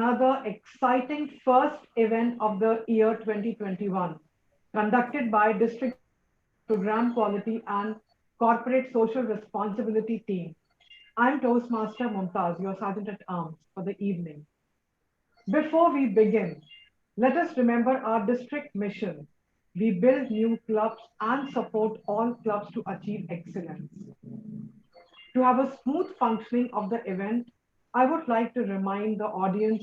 another exciting first event of the year 2021, conducted by District Program Quality and Corporate Social Responsibility Team. I'm Toastmaster Mumtaz, your Sergeant at Arms for the evening. Before we begin, let us remember our district mission. We build new clubs and support all clubs to achieve excellence. To have a smooth functioning of the event, I would like to remind the audience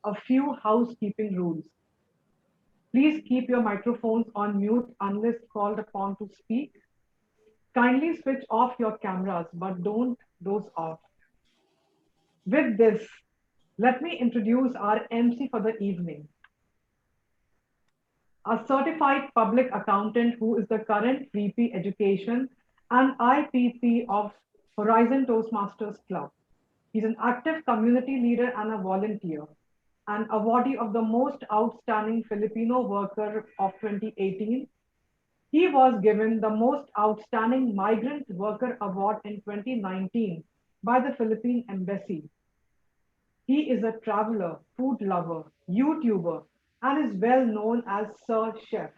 a few housekeeping rules. Please keep your microphones on mute unless called upon to speak. Kindly switch off your cameras, but don't doze off. With this, let me introduce our MC for the evening, a certified public accountant who is the current VP Education and IPP of Horizon Toastmasters Club. He's an active community leader and a volunteer, an awardee of the Most Outstanding Filipino Worker of 2018. He was given the Most Outstanding Migrant Worker Award in 2019 by the Philippine Embassy. He is a traveler, food lover, YouTuber, and is well known as Sir Chef.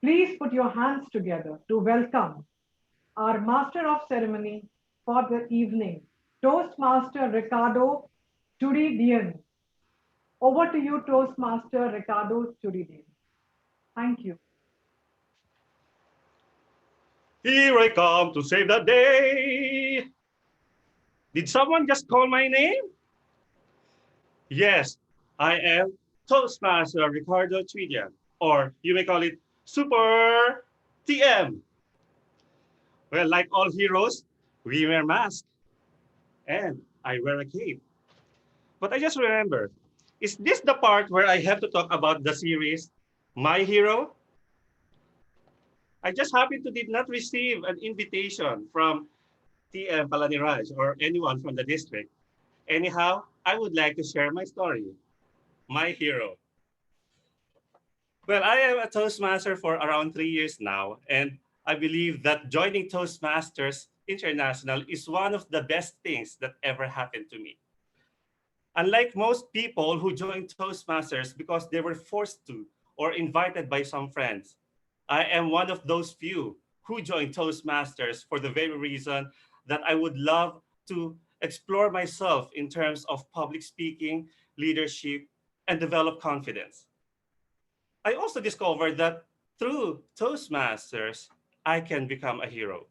Please put your hands together to welcome our Master of Ceremony for the evening, Toastmaster Ricardo Churidian. Over to you, Toastmaster Ricardo Churidian. Thank you. Here I come to save the day. Did someone just call my name? Yes, I am Toastmaster Ricardo Churidian, or you may call it Super TM. Well, like all heroes, we wear masks, and I wear a cape. But I just remember, is this the part where I have to talk about the series My Hero? I just happened to did not receive an invitation from TM Palaniraj or anyone from the district. Anyhow, I would like to share my story, My Hero. Well, I am a Toastmaster for around 3 years now, and I believe that joining Toastmasters International is one of the best things that ever happened to me. Unlike most people who join Toastmasters because they were forced to or invited by some friends, I am one of those few who joined Toastmasters for the very reason that I would love to explore myself in terms of public speaking, leadership, and develop confidence. I also discovered that through Toastmasters, I can become a hero.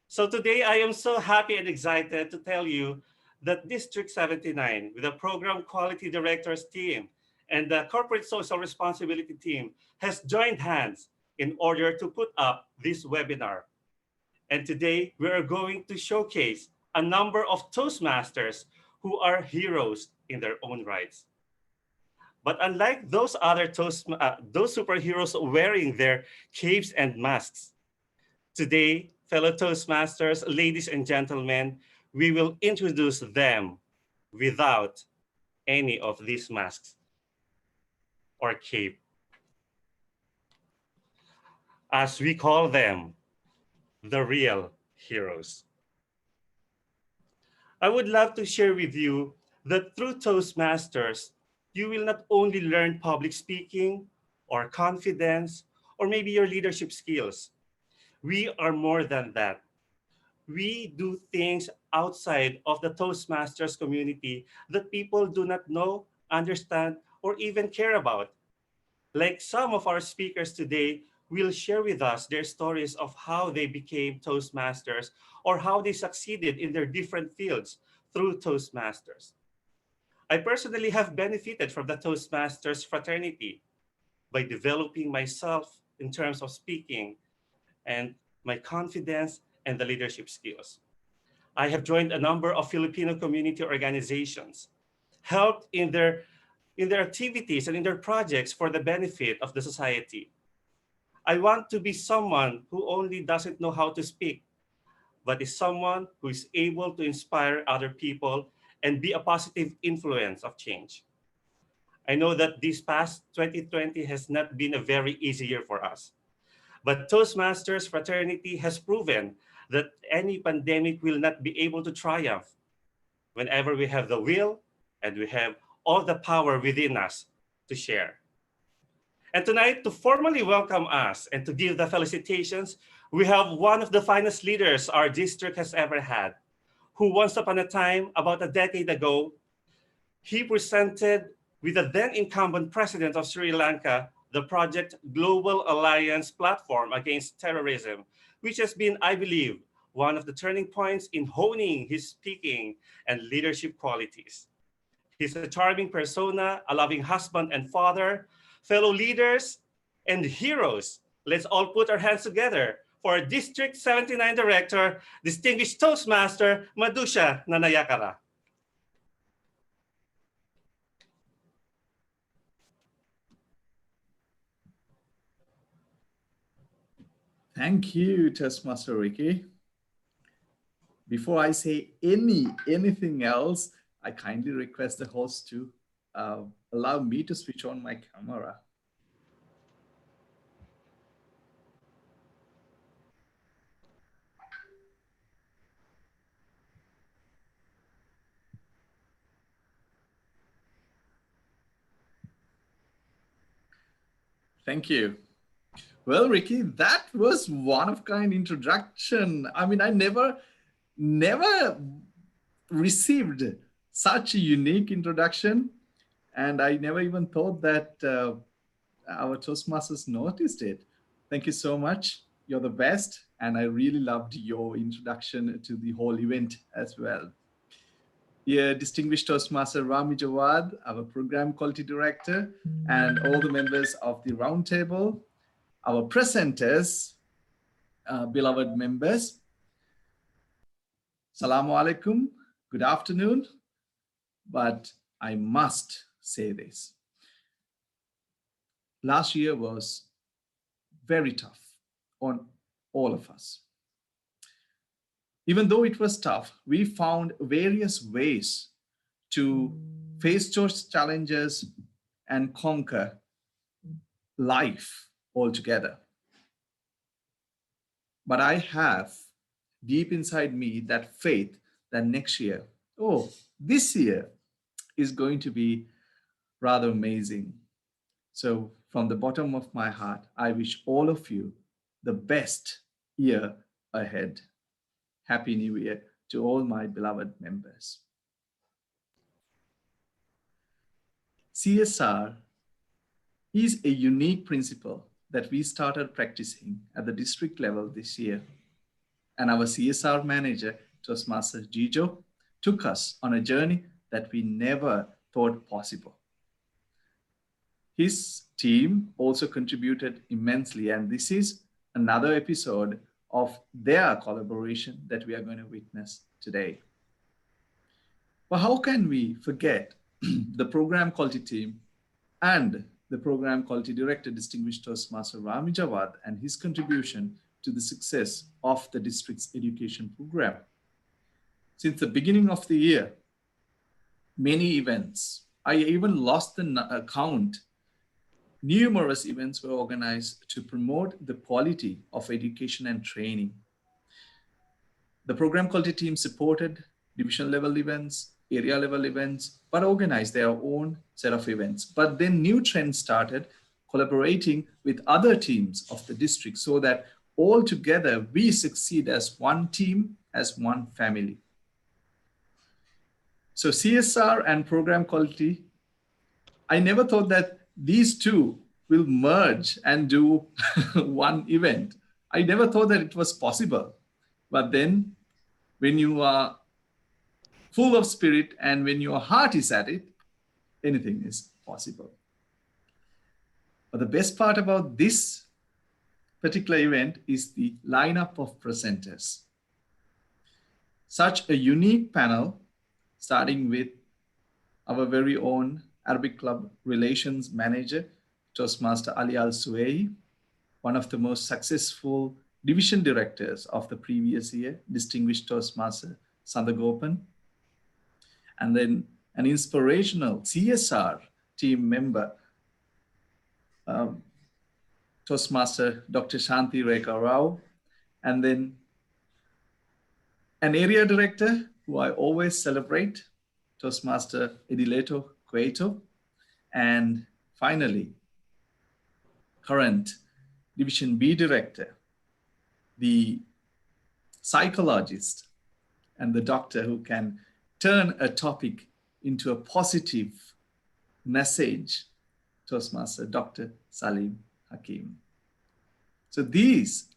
So today, I am so happy and excited to tell you that District 79, with the Program Quality Directors team and the Corporate Social Responsibility team, has joined hands in order to put up this webinar. And today, we are going to showcase a number of Toastmasters who are heroes in their own rights. But unlike those other those superheroes wearing their capes and masks, today, fellow Toastmasters, ladies and gentlemen, we will introduce them without any of these masks or cape. As we call them, the real heroes. I would love to share with you that through Toastmasters, you will not only learn public speaking or confidence or maybe your leadership skills. We are more than that. We do things outside of the Toastmasters community that people do not know, understand, or even care about. Like some of our speakers today will share with us their stories of how they became Toastmasters or how they succeeded in their different fields through Toastmasters. I personally have benefited from the Toastmasters fraternity by developing myself in terms of speaking and my confidence and the leadership skills. I have joined a number of Filipino community organizations, helped in their activities and in their projects for the benefit of the society. I want to be someone who only doesn't know how to speak, but is someone who is able to inspire other people and be a positive influence of change. I know that this past 2020 has not been a very easy year for us, but Toastmasters fraternity has proven that any pandemic will not be able to triumph whenever we have the will and we have all the power within us to share. And tonight, to formally welcome us and to give the felicitations, we have one of the finest leaders our district has ever had, who once upon a time, about a decade ago, he presented with the then incumbent president of Sri Lanka the project Global Alliance Platform Against Terrorism, which has been, I believe, one of the turning points in honing his speaking and leadership qualities. He's a charming persona, a loving husband and father, fellow leaders, and heroes. Let's all put our hands together for District 79 Director, Distinguished Toastmaster, Madusha Nanayakara. Thank you, Toastmaster Ricky. Before I say anything else, I kindly request the host to allow me to switch on my camera. Thank you. Well, Ricky, that was one-of-kind introduction. I mean, I never received such a unique introduction, and I never even thought that our Toastmasters noticed it. Thank you so much. You're the best, and I really loved your introduction to the whole event as well. Yeah, Distinguished Toastmaster Rami Jawad, our Program Quality Director, and all the members of the Roundtable, our presenters, beloved members. Salamu alaikum, good afternoon. But I must say this. Last year was very tough on all of us. Even though it was tough, we found various ways to face those challenges and conquer life altogether. But I have deep inside me that faith that next year, this year is going to be rather amazing. So from the bottom of my heart, I wish all of you the best year ahead. Happy New Year to all my beloved members. CSR is a unique principle that we started practicing at the district level this year. And our CSR manager, Toastmaster Jijo, took us on a journey that we never thought possible. His team also contributed immensely, and this is another episode of their collaboration that we are going to witness today. But how can we forget the program quality team and the program quality director, Distinguished Toastmaster Rami Jawad, and his contribution to the success of the district's education program? Since the beginning of the year, many events, I even lost the count. Numerous events were organized to promote the quality of education and training. The program quality team supported division level events, area level events, but organized their own set of events. But then new trends started collaborating with other teams of the district so that all together we succeed as one team, as one family. So CSR and program quality, I never thought that these two will merge and do one event. I never thought that it was possible. But then when you are full of spirit and when your heart is at it, anything is possible. But the best part about this particular event is the lineup of presenters. Such a unique panel, starting with our very own Arabic Club Relations Manager, Toastmaster Ali Al-Suwei, one of the most successful division directors of the previous year, Distinguished Toastmaster Sandagopan, and then an inspirational CSR team member, Toastmaster Dr. Shanti Rekha Rao, and then an area director who I always celebrate, Toastmaster Edileto Cueto, and finally, current Division B Director, the psychologist, and the doctor who can turn a topic into a positive message, Toastmaster Dr. Salim Hakim. So these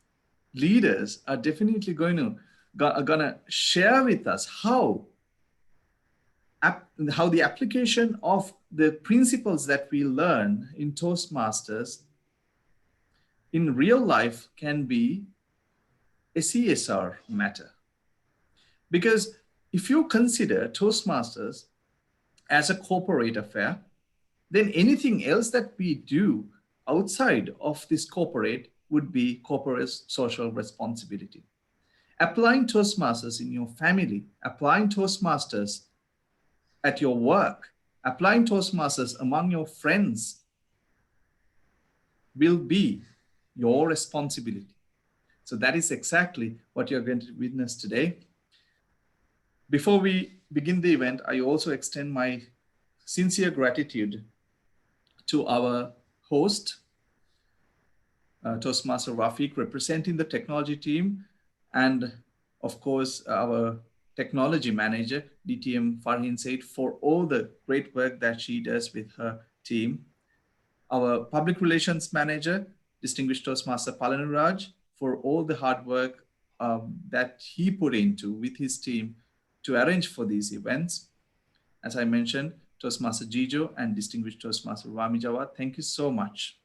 leaders are definitely going to share with us how the application of the principles that we learn in Toastmasters in real life can be a CSR matter. Because if you consider Toastmasters as a corporate affair, then anything else that we do outside of this corporate would be corporate social responsibility. Applying Toastmasters in your family, applying Toastmasters at your work, applying Toastmasters among your friends will be your responsibility. So that is exactly what you're going to witness today. Before we begin the event, I also extend my sincere gratitude to our host, Toastmaster Rafiq, representing the technology team, and of course, our technology manager, DTM Farhin Said, for all the great work that she does with her team. Our public relations manager, distinguished Toastmaster Palanuraj, for all the hard work that he put into with his team to arrange for these events. As I mentioned, Toastmaster Jijo and distinguished Toastmaster Rami Jawad, thank you so much.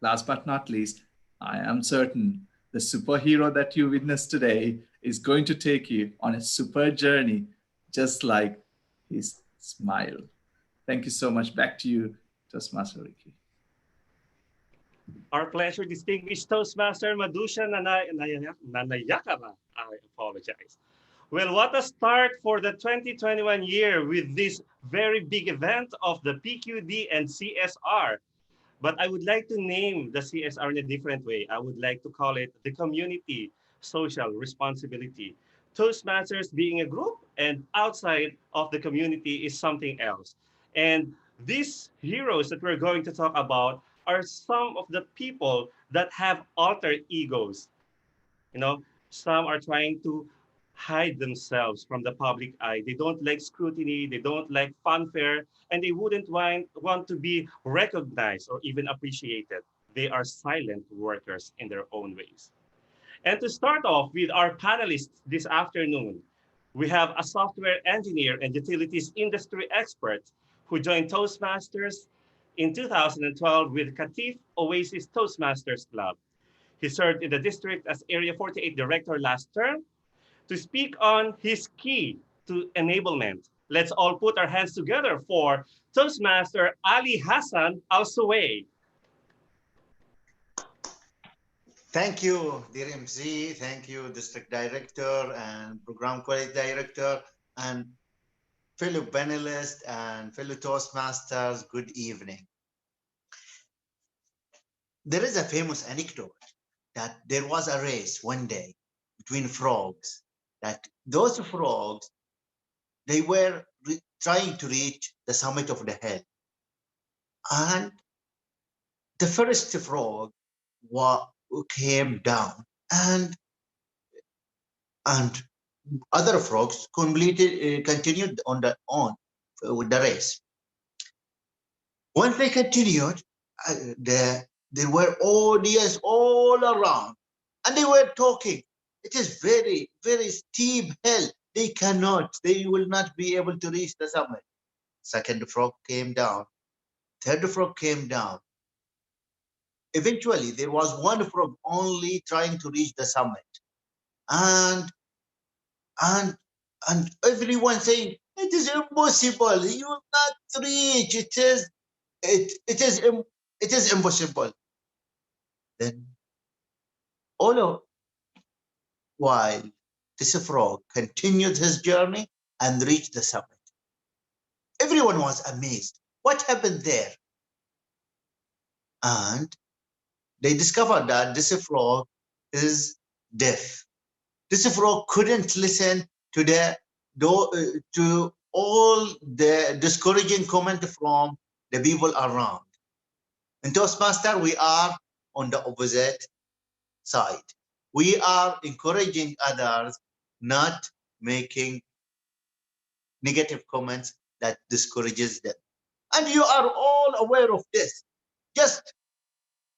Last but not least, I am certain the superhero that you witnessed today is going to take you on a super journey, just like his smile. Thank you so much. Back to you, Toastmaster Ricky. Our pleasure, distinguished Toastmaster Madusha Nanayakama. I apologize. Well, what a start for the 2021 year with this very big event of the PQD and CSR. But I would like to name the CSR in a different way. I would like to call it the community social responsibility. Toastmasters being a group and outside of the community is something else. And these heroes that we're going to talk about are some of the people that have alter egos. You know, some are trying to hide themselves from the public eye. They don't like scrutiny, they don't like fanfare, and they wouldn't want to be recognized or even appreciated. They are silent workers in their own ways. And to start off with our panelists this afternoon, we have a software engineer and utilities industry expert who joined Toastmasters in 2012 with Katif Oasis Toastmasters Club. He served in the district as Area 48 Director last term. To speak on his key to enablement, let's all put our hands together for Toastmaster Ali Hassan Al-Suway. Thank you, DRMZ. Thank you, District Director and Program Quality Director, and fellow panelists and fellow Toastmasters, good evening. There is a famous anecdote that there was a race one day between frogs, that those frogs, they were trying to reach the summit of the hill. And the first frog came down, and other frogs continued with the race. Once they continued, there were audience all around, and they were talking. It is very, very steep hill. They will not be able to reach the summit. Second frog came down. Third frog came down. Eventually, there was one frog only trying to reach the summit. And everyone saying, it is impossible. You will not reach. It is impossible. Then while this frog continued his journey and reached the summit. Everyone was amazed. What happened there? And they discovered that this frog is deaf. This frog couldn't listen to all the discouraging comment from the people around. In Toastmaster, we are on the opposite side. We are encouraging others, not making negative comments that discourages them. And you are all aware of this. Just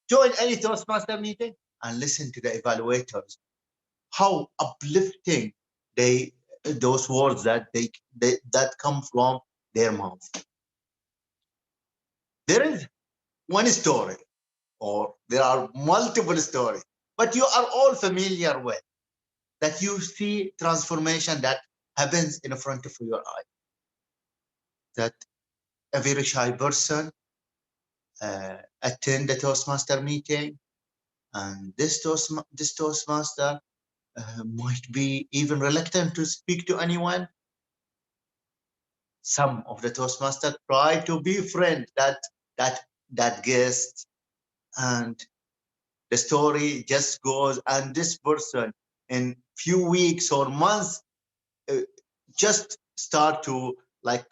join any Toastmaster meeting and listen to the evaluators, how uplifting those words that that come from their mouth. There is one story, or there are multiple stories, but you are all familiar with that. You see transformation that happens in front of your eye. That a very shy person attend the Toastmaster meeting, and this Toastmaster might be even reluctant to speak to anyone. Some of the Toastmasters try to befriend that guest, and the story just goes. And this person, in few weeks or months, just start to like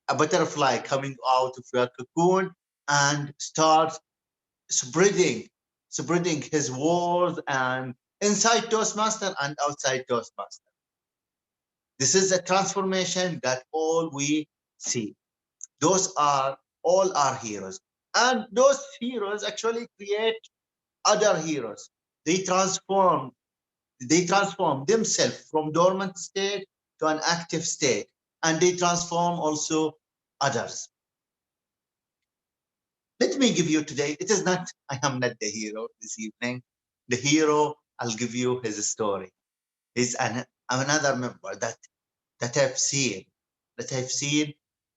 a butterfly coming out of a cocoon and start spreading his words and inside Toastmaster and outside Toastmaster. This is a transformation that all we see. Those are all our heroes. And those heroes actually create other heroes. They transform themselves from dormant state to an active state, and they transform also others. Let me give you today, it is not, I am not the hero this evening. The hero, I'll give you his story. He's another member that I've seen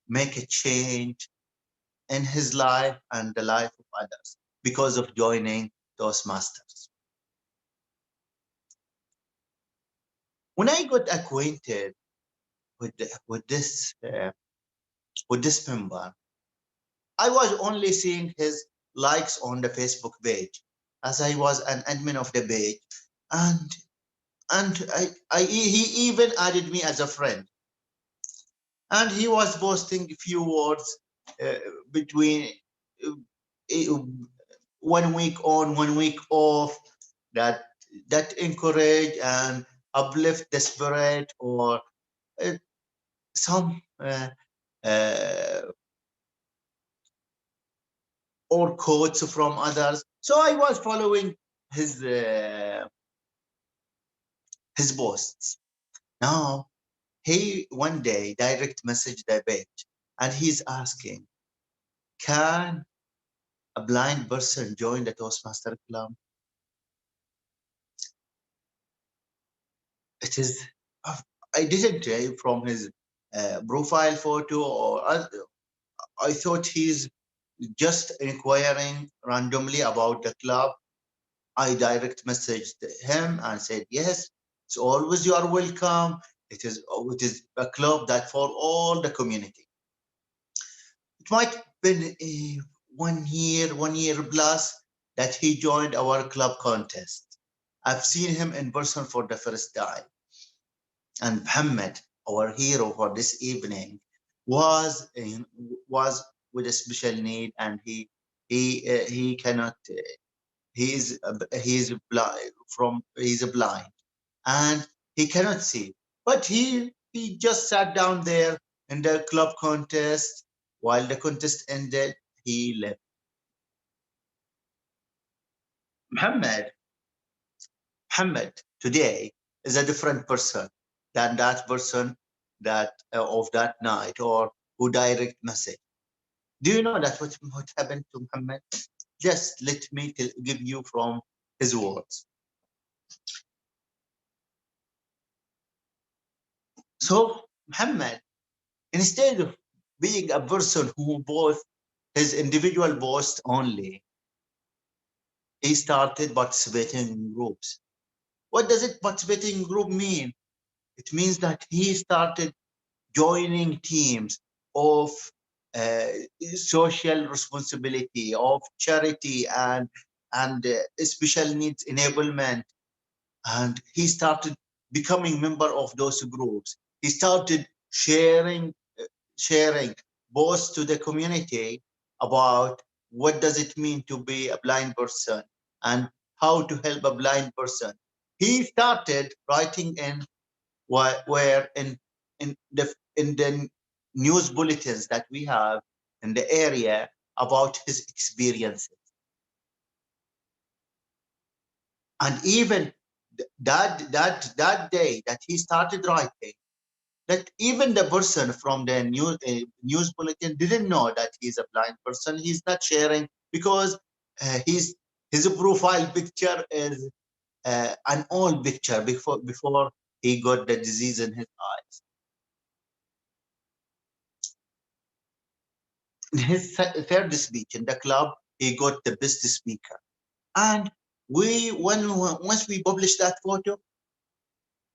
make a change in his life and the life of others because of joining Toastmasters. When I got acquainted with this member, I was only seeing his likes on the Facebook page, as I was an admin of the page, and he even added me as a friend, and he was posting a few words between uh, 1 week on, 1 week off, that encourage and uplift the spirit, or some or quotes from others. So I was following his posts. Now he one day direct messaged the page, and he's asking, can a blind person join the Toastmaster Club? It is, I didn't from his profile photo, or I thought he's just inquiring randomly about the club. I direct messaged him and said, yes, it's always you are welcome. It is a club that for all the community. It might have been 1 year plus that he joined our club contest. I've seen him in person for the first time. And Muhammad, our hero for this evening, was with a special need, and he cannot he's blind, and he cannot see, but he just sat down there in the club contest. While the contest ended, he left. Muhammad today is a different person than that person that of that night, or who direct message. Do you know that what happened to Muhammad? Just let me give you from his words. So Muhammad, instead of being a person who both his individual boast only, he started participating in groups. What does it participating in group mean? It means that he started joining teams of uh, social responsibility, of charity, and special needs enablement, and he started becoming member of those groups. He started sharing, sharing both to the community about what does it mean to be a blind person and how to help a blind person. He started writing in where in the news bulletins that we have in the area about his experiences. And even that day that he started writing, that even the person from the news bulletin didn't know that he's a blind person. He's not sharing because his profile picture is an old picture before he got the disease in his eyes. In his third speech in the club, he got the best speaker. And once we published that photo,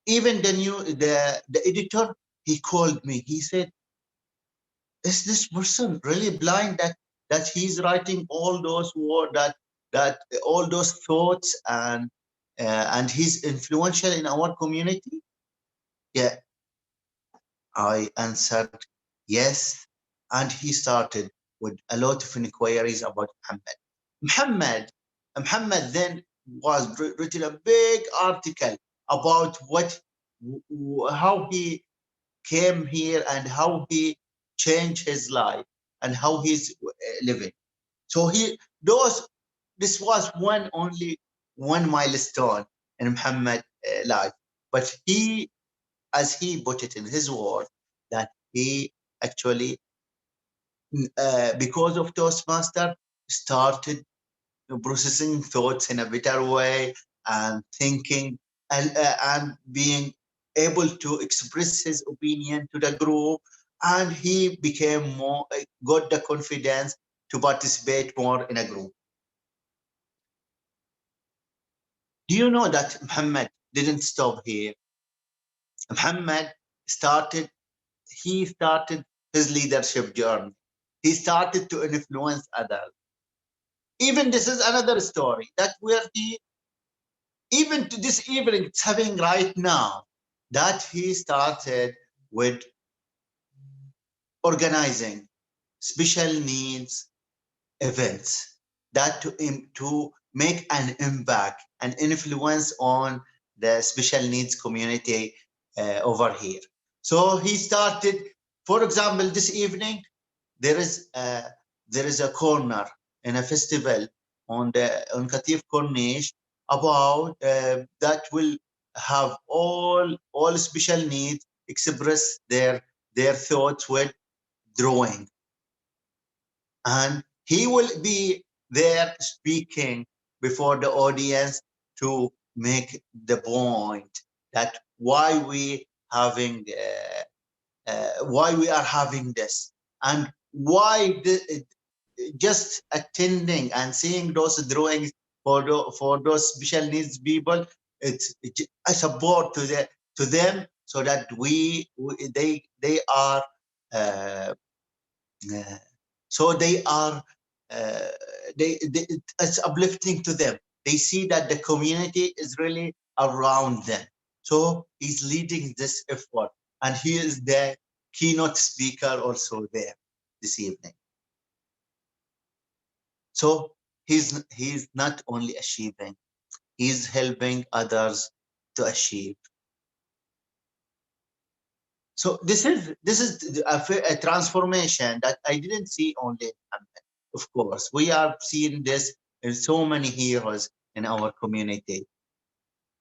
even the editor, he called me. He said, is this person really blind that he's writing all those words, that all those thoughts, and he's influential in our community? Yeah, I answered yes. And he started with a lot of inquiries about Muhammad. Muhammad then was written a big article about how he came here and how he changed his life and how he's living. So this was only one milestone in Muhammad's life. But he, as he put it in his word, that he actually, because of Toastmaster, started processing thoughts in a better way and thinking and being able to express his opinion to the group, and he became more got the confidence to participate more in a group. Do you know that Muhammad didn't stop here? Muhammad started he started his leadership journey. He started to influence others. Even this is another story that where he, even to this evening, it's happening right now, that he started with organizing special needs events that to make an impact and influence on the special needs community over here. So he started, for example, this evening there is a corner in a festival on Katif Corniche about that will have all special needs express their thoughts with drawing, and he will be there speaking before the audience to make the point that why we are having this, and why just attending and seeing those drawings for those special needs people, it's a support to them, so that they are uh, uh, so they are uh, it's uplifting to them. They see that the community is really around them. So he's leading this effort, and he is the keynote speaker also there this evening. So he's not only achieving, he's helping others to achieve. So this is a transformation that I didn't see only in Muhammad. Of course, we are seeing this in so many heroes in our community.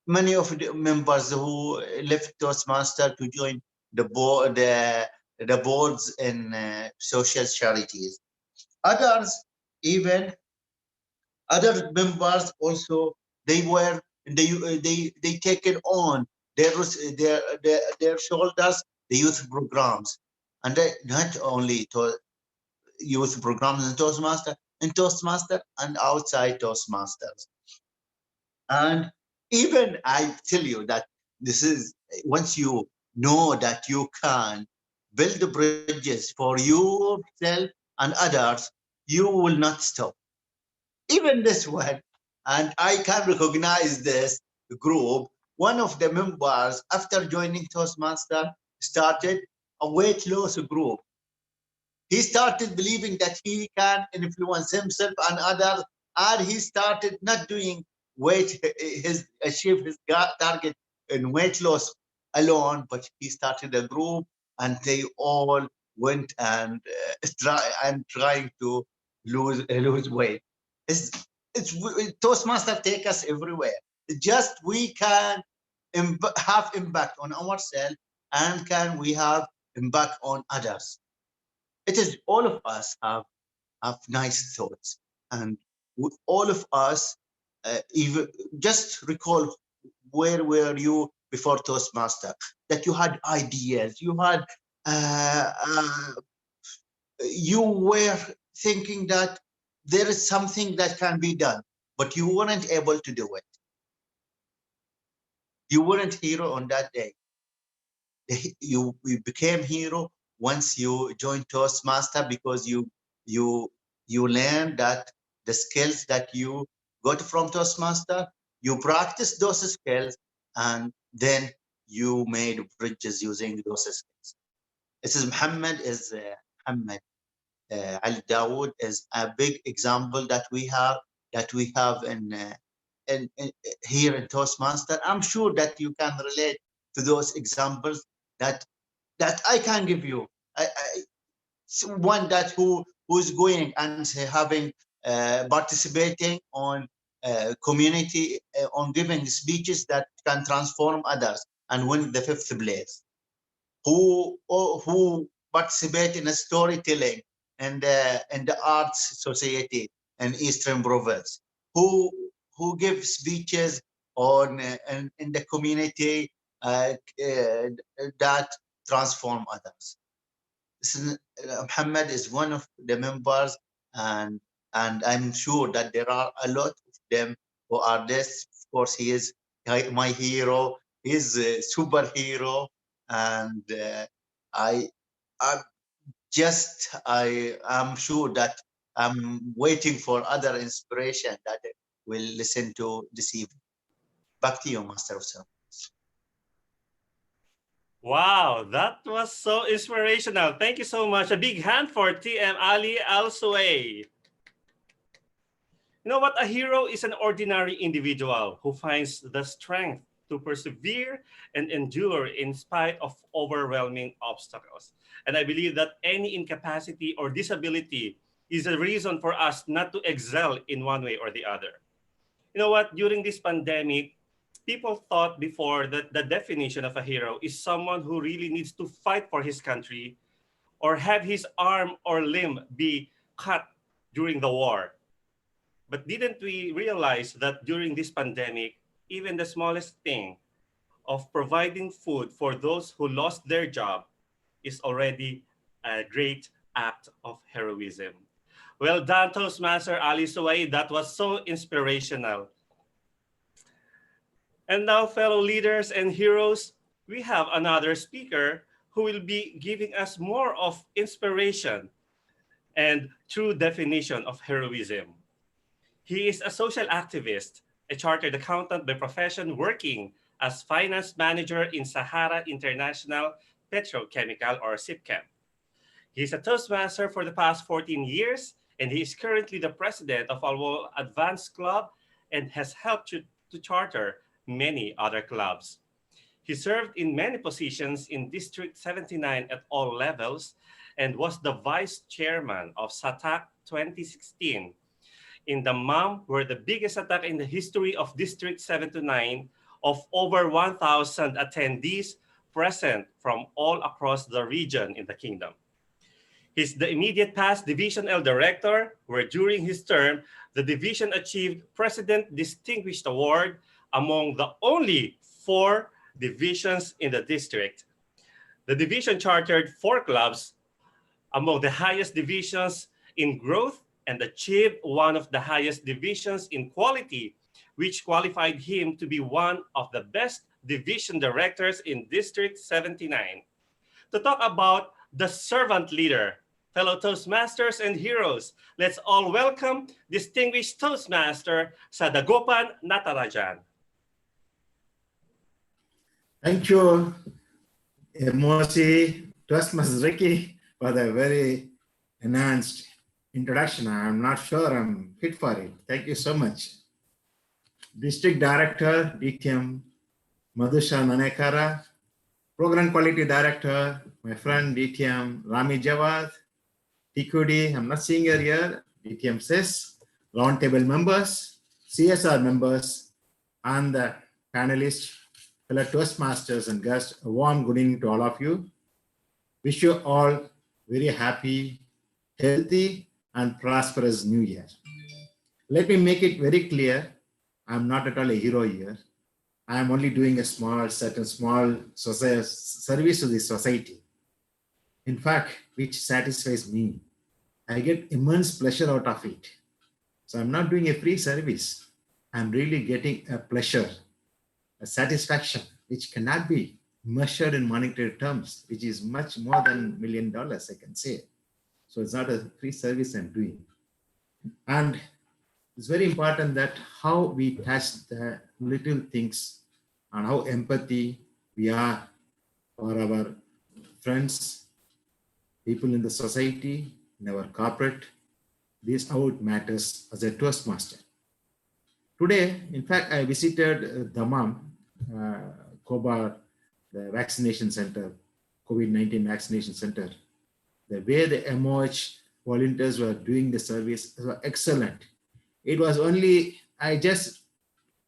Many of the members who left Toastmaster to join the boards in social charities. Others, even other members also, they taken on their shoulders the youth programs, and not only to youth programs in Toastmaster and outside Toastmasters. And even I tell you that this is, once you know that you can build the bridges for yourself and others, you will not stop. Even this one, and I can recognize this group, one of the members, after joining Toastmaster, started a weight loss group. He started believing that he can influence himself and others, and he started not doing achieve his target in weight loss alone, but he started a group, and they all went and trying to lose weight. It's Toastmaster take us everywhere. Just we can have impact on ourselves, and can we have impact on others. It is all of us have nice thoughts, and all of us even just recall, where were you before Toastmaster? That you had ideas, you had you were thinking that there is something that can be done, but you weren't able to do it. You weren't hero on that day. You became hero once you joined Toastmaster, because you learned that the skills that you got from Toastmaster, you practice those skills, and then you made bridges using those skills. This is Muhammad Ali Dawood is a big example that we have in here in Toastmaster. I'm sure that you can relate to those examples that I can give you. One that who's going and having participating on community on giving speeches that can transform others and win the 5th place. Who participate in a storytelling and in the arts society in Eastern Province. Who give speeches on in the community that transform others. Muhammad is one of the members, and I'm sure that there are a lot of them who are this. Of course, he is my hero. He's a superhero, and I'm sure that I'm waiting for other inspiration that will listen to this evening. Back to you, Master of Ceremony. Wow, that was so inspirational. Thank you so much. A big hand for TM Ali Al-Suway. You know what? A hero is an ordinary individual who finds the strength to persevere and endure in spite of overwhelming obstacles. And I believe that any incapacity or disability is a reason for us not to excel in one way or the other. You know what? During this pandemic, people thought before that the definition of a hero is someone who really needs to fight for his country or have his arm or limb be cut during the war. But didn't we realize that during this pandemic, even the smallest thing of providing food for those who lost their job is already a great act of heroism? Well done, Toastmaster Ali Suway. That was so inspirational. And now, fellow leaders and heroes, we have another speaker who will be giving us more of inspiration and true definition of heroism. He is a social activist, a chartered accountant by profession, working as finance manager in Sahara International Petrochemical, or SIPChem. He's a Toastmaster for the past 14 years, and he is currently the president of Alwo Advanced Club and has helped to charter many other clubs. He served in many positions in District 79 at all levels and was the vice chairman of SATAC 2016. In the MAM were the biggest attack in the history of District 79 of over 1,000 attendees present from all across the region in the kingdom. He's the immediate past Division L Director, where during his term, the division achieved President Distinguished Award among the only 4 divisions in the district. The division chartered 4 clubs among the highest divisions in growth and achieved one of the highest divisions in quality, which qualified him to be one of the best division directors in District 79. To talk about the servant leader, fellow Toastmasters and heroes, let's all welcome distinguished Toastmaster Sadagopan Natarajan. Thank you, Mosi, Toastmasters Ricky for the very enhanced introduction. I'm not sure I'm fit for it. Thank you so much. District Director, DTM Madhusha Nanekara, Program Quality Director, my friend DTM Rami Jawad, TQD, I'm not seeing her here, DTM SIS, roundtable members, CSR members, and the panelists, fellow Toastmasters and guests, a warm good evening to all of you. Wish you all very happy, healthy, and prosperous New Year. Let me make it very clear, I'm not at all a hero here. I'm only doing a certain small service to the society. In fact, which satisfies me. I get immense pleasure out of it. So I'm not doing a free service. I'm really getting a pleasure, a satisfaction, which cannot be measured in monetary terms, which is much more than $1 million, I can say. So it's not a free service I'm doing. And it's very important that how we touch the little things and how empathy we are for our friends, people in the society, in our corporate. This is how it matters as a Toastmaster. Today, in fact, I visited Dammam, Kobar, the vaccination center, COVID-19 vaccination center. The way the MOH volunteers were doing the service was excellent. It was only, I just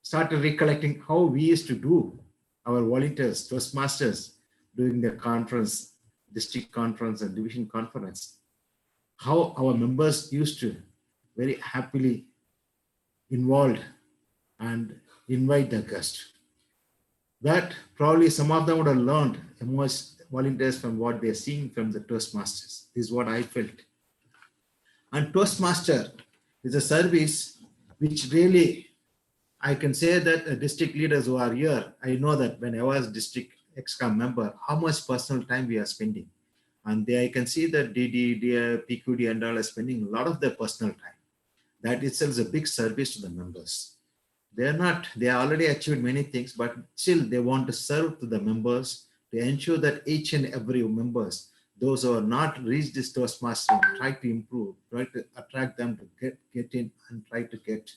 started recollecting how we used to do our volunteers, Toastmasters, during the conference, district conference and division conference, how our members used to very happily involved and invite the guest. That probably some of them would have learned most volunteers from what they're seeing from the Toastmasters. This is what I felt. And Toastmaster is a service which really, I can say that district leaders who are here, I know that when I was district ExCom member, how much personal time we are spending. And there I can see that DD, PQD and all are spending a lot of their personal time. That itself is a big service to the members. They already achieved many things, but still they want to serve to the members to ensure that each and every members, those who are not reached this Toastmaster, try to improve, try to attract them to get in and try to get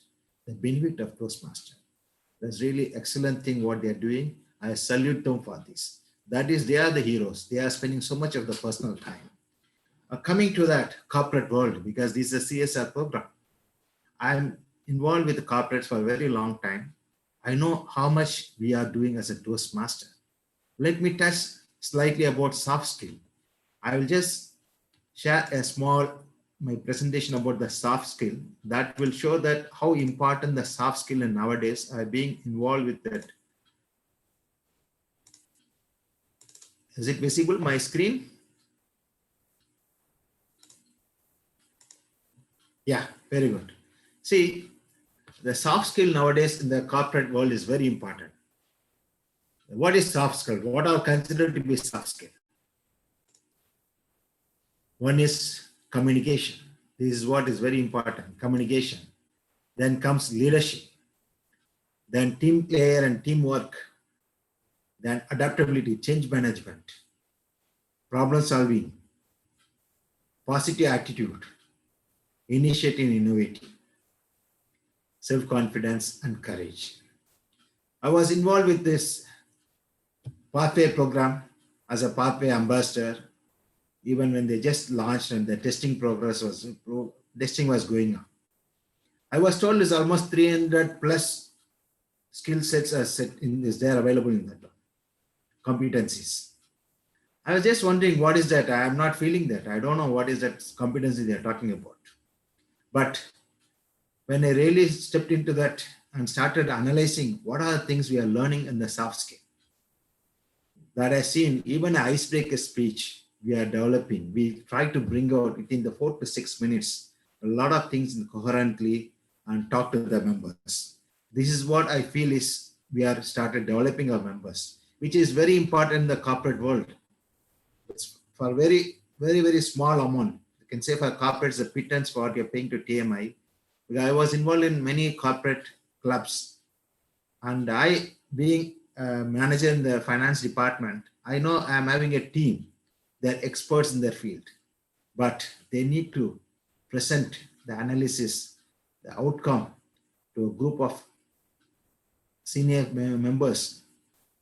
the benefit of Toastmaster. That's really excellent thing what they're doing. I salute them for this. That is, they are the heroes. They are spending so much of the personal time. Coming to that corporate world, because this is a CSR program. I'm involved with the corporates for a very long time. I know how much we are doing as a Toastmaster. Let me touch slightly about soft skill. I will just share my presentation about the soft skill that will show that how important the soft skill in nowadays are being involved with that. Is it visible, my screen? Yeah, very good. See, the soft skill nowadays in the corporate world is very important. What is soft skill? What are considered to be soft skill? One is communication. This is what is very important, communication. Then comes leadership. Then team player and teamwork. Then adaptability, change management, problem solving, positive attitude, initiative, innovative, self-confidence and courage. I was involved with this Pathway program as a Pathway ambassador, even when they just launched and the testing was going on. I was told there's almost 300 plus skill sets is there available in that competencies. I was just wondering, what is that? I am not feeling that. I don't know what is that competency they're talking about. But when I really stepped into that and started analyzing what are the things we are learning in the soft skill, that I've seen even an icebreaker speech we are developing. We try to bring out within the 4 to 6 minutes, a lot of things coherently and talk to the members. This is what I feel is we are started developing our members, which is very important in the corporate world. It's for very, very, very small amount. You can say for corporates, the pittance for what you're paying to TMI. Because I was involved in many corporate clubs, and I, being a manager in the finance department, I know I'm having a team. They're experts in their field, but they need to present the analysis, the outcome to a group of senior members,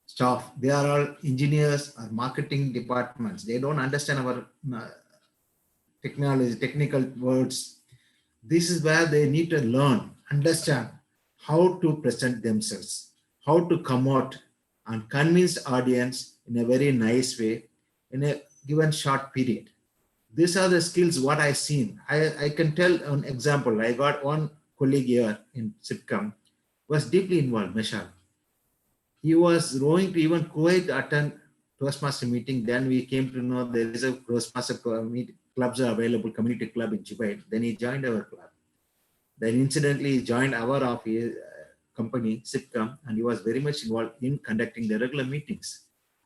staff. They are all engineers or marketing departments. They don't understand our technology, technical words. This is where they need to learn, understand how to present themselves, how to come out and convince the audience in a very nice way in a given short period. These are the skills what I seen. I can tell an example. I got one colleague here in SIPCOM was deeply involved, Meshal. He was going to even Kuwait attend Toastmaster meeting. Then we came to know there is a Toastmaster clubs are available, community club in Dubai. Then he joined our club. Then incidentally he joined our office, company, SIPCOM, and he was very much involved in conducting the regular meetings.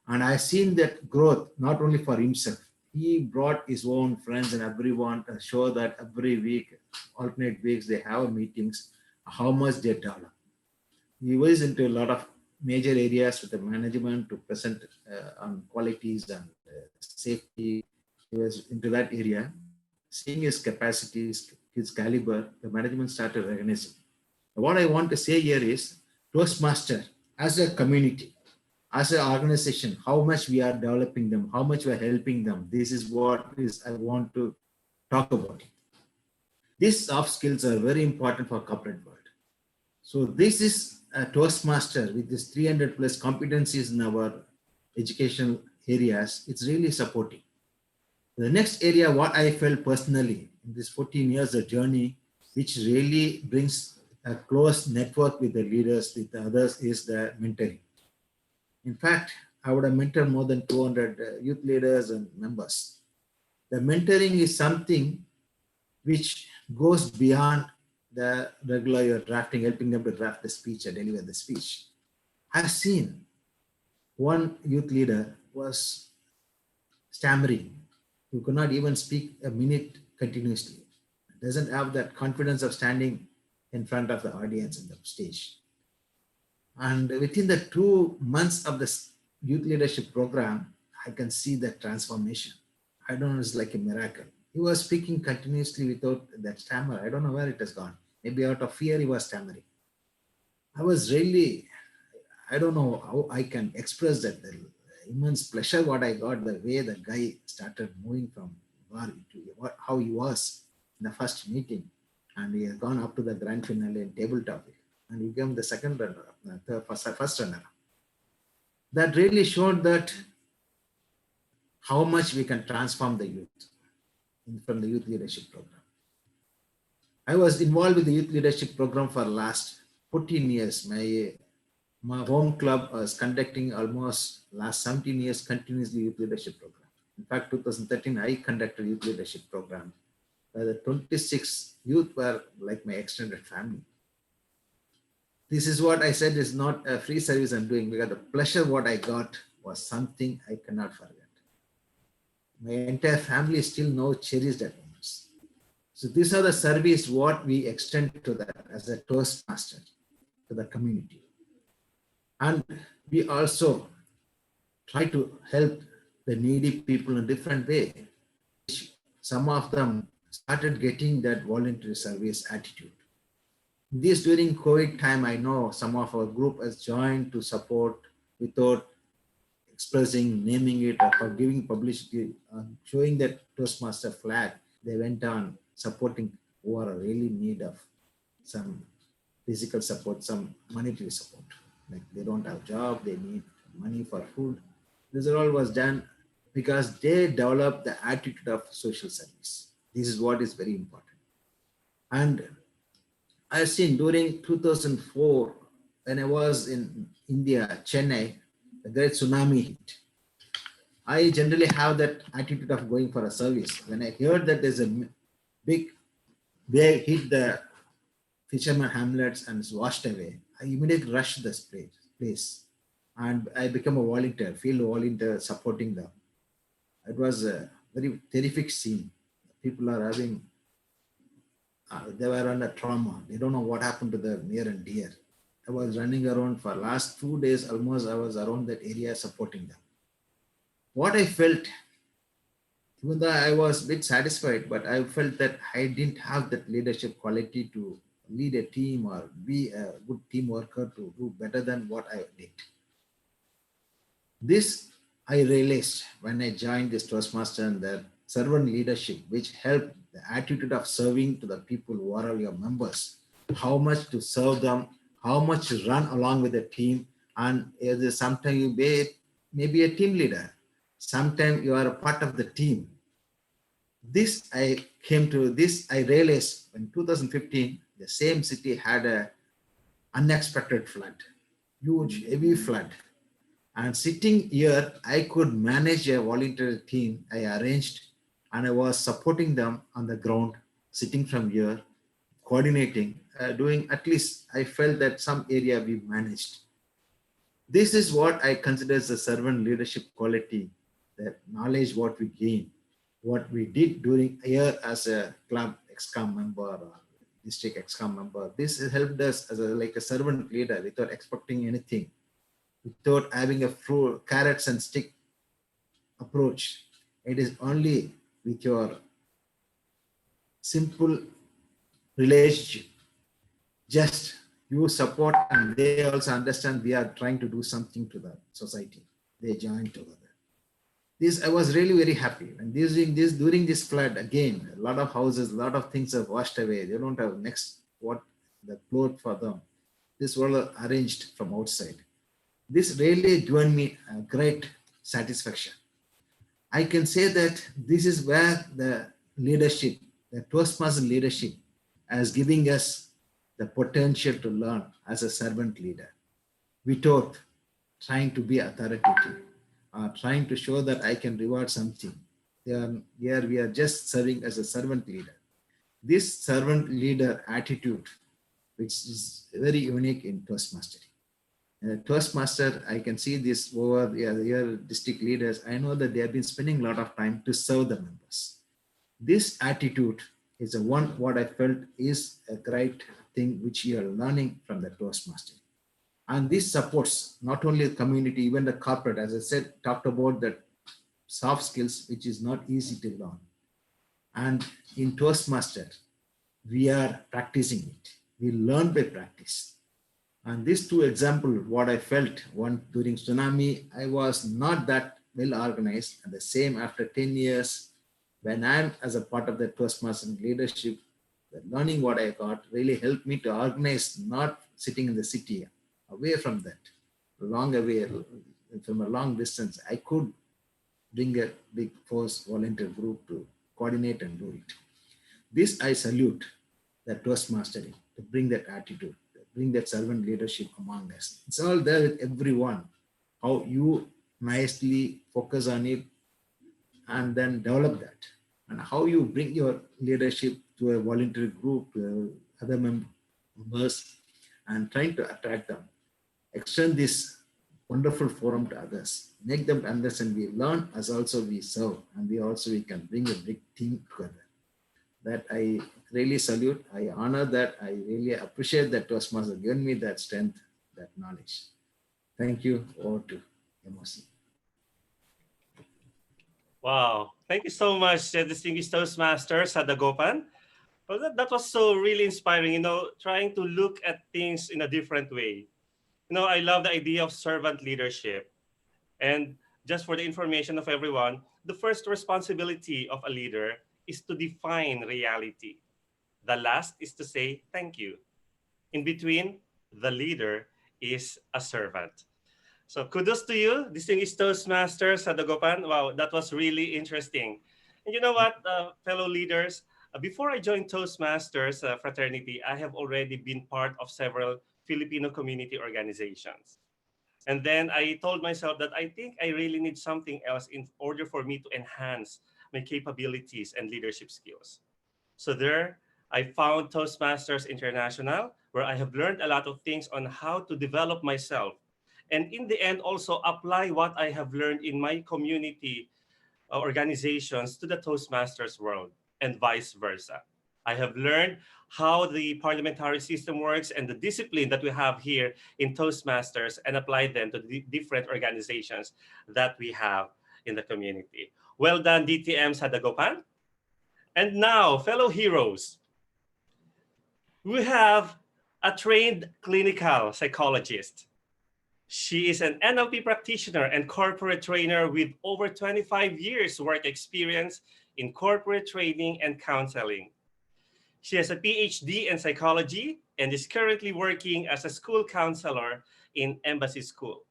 And I seen that growth, not only for himself, he brought his own friends and everyone to show that every week, alternate weeks, they have meetings, how much they develop. He was into a lot of major areas with the management to present on qualities and safety. He was into that area. Seeing his capacities, his caliber, the management started recognizing. What I want to say here is Toastmaster as a community, as an organization, how much we are developing them, how much we are helping them. This is what is I want to talk about. These soft skills are very important for corporate world. So this is a Toastmaster with this 300 plus competencies in our educational areas. It's really supporting. The next area, what I felt personally in this 14 years of journey, which really brings a close network with the leaders, with the others, is the mentoring. In fact, I would have mentored more than 200 youth leaders and members. The mentoring is something which goes beyond the regular drafting, helping them to draft the speech and deliver the speech. I've seen one youth leader was stammering, who could not even speak a minute continuously. Doesn't have that confidence of standing in front of the audience on the stage. And within the 2 months of this youth leadership program, I can see that transformation. I don't know, it's like a miracle. He was speaking continuously without that stammer. I don't know where it has gone. Maybe out of fear, he was stammering. I was really, I don't know how I can express that, the immense pleasure what I got, the way the guy started moving from how he was in the first meeting. And he has gone up to the grand finale in table topic. And he became the second runner, first runner. That really showed that how much we can transform the youth from the youth leadership program. I was involved with the youth leadership program for the last 14 years. My home club was conducting almost last 17 years continuously youth leadership program. In fact, 2013, I conducted youth leadership program. The 26 youth were like my extended family. This is what I said is not a free service I'm doing, because the pleasure what I got was something I cannot forget. My entire family still now cherish that moments. So these are the service what we extend to that as a Toastmaster to the community. And we also try to help the needy people in a different way. Some of them started getting that voluntary service attitude. This during COVID time, I know some of our group has joined to support without expressing, naming it, or giving publicity, showing that Toastmaster flag. They went on supporting who are really in need of some physical support, some monetary support. Like they don't have job, they need money for food. This all was done because they developed the attitude of social service. This is what is very important. And I've seen during 2004, when I was in India, Chennai, the great tsunami hit. I generally have that attitude of going for a service. When I heard that there's a big wave hit the fisherman hamlets and is washed away, I immediately rushed this place and I became a volunteer, field volunteer supporting them. It was a very terrific scene. People are having, they were under trauma. They don't know what happened to their near and dear. I was running around for last 2 days, almost I was around that area supporting them. What I felt even though I was a bit satisfied, but I felt that I didn't have that leadership quality to lead a team or be a good team worker to do better than what I did. This I realized when I joined this Toastmaster and the servant leadership, which helped the attitude of serving to the people who are your members, how much to serve them, how much to run along with the team, and sometimes you be maybe a team leader, sometimes you are a part of the team. This I realized in 2015, the same city had a unexpected flood, huge, heavy flood. And sitting here, I could manage a volunteer team I arranged, and I was supporting them on the ground, sitting from here, coordinating, doing at least I felt that some area we managed. This is what I consider as a servant leadership quality, that knowledge what we gain, what we did during a year as a club EXCOM member or district EXCOM member. This has helped us as like a servant leader without expecting anything, without having a carrots and stick approach. It is only with your simple relationship. Just you support and they also understand we are trying to do something to the society. They join together. This I was really very happy. And during this flood, again, a lot of houses, a lot of things are washed away. They don't have next what the clothes for them. This was arranged from outside. This really given me a great satisfaction. I can say that this is where the leadership, the Toastmaster leadership, is giving us the potential to learn as a servant leader without trying to be authoritative or trying to show that I can reward something. Here we are just serving as a servant leader. This servant leader attitude, which is very unique in Toastmastering. Toastmaster, I can see this over the district leaders. I know that they have been spending a lot of time to serve the members. This attitude is the one what I felt is a great thing which you are learning from the Toastmaster. And this supports not only the community, even the corporate, as I said, talked about the soft skills, which is not easy to learn. And in Toastmaster, we are practicing it. We learn by practice. And these two examples, what I felt, one during tsunami, I was not that well organized. And the same after 10 years, when I'm as a part of the Toastmaster leadership, the learning what I got really helped me to organize, not sitting in the city, away from that, long away, from a long distance. I could bring a big force volunteer group to coordinate and do it. This I salute the Toastmastering, to bring that attitude, bring that servant leadership among us. It's all there with everyone, how you nicely focus on it and then develop that, and how you bring your leadership to a volunteer group, to other members, and trying to attract them. Extend this wonderful forum to others, make them understand we learn as also we serve, and we can bring a big team together. That I really salute. I honor that. I really appreciate that Toastmaster given me that strength, that knowledge. Thank you. Over to MOC. Wow. Thank you so much, distinguished Toastmaster Sadagopan. Well, that was so really inspiring, trying to look at things in a different way. I love the idea of servant leadership. And just for the information of everyone, the first responsibility of a leader is to define reality. The last is to say thank you. In between, the leader is a servant. So kudos to you, distinguished Toastmaster Sadagopan. Wow, that was really interesting. And you know what, fellow leaders, before I joined Toastmasters fraternity, I have already been part of several Filipino community organizations. And then I told myself that I think I really need something else in order for me to enhance my capabilities and leadership skills. So there, I found Toastmasters International, where I have learned a lot of things on how to develop myself. And in the end, also apply what I have learned in my community organizations to the Toastmasters world and vice versa. I have learned how the parliamentary system works and the discipline that we have here in Toastmasters and apply them to the different organizations that we have in the community. Well done, DTM Sadagopan. And now, fellow heroes, we have a trained clinical psychologist. She is an NLP practitioner and corporate trainer with over 25 years work experience in corporate training and counseling. She has a PhD in psychology and is currently working as a school counselor in Embassy School.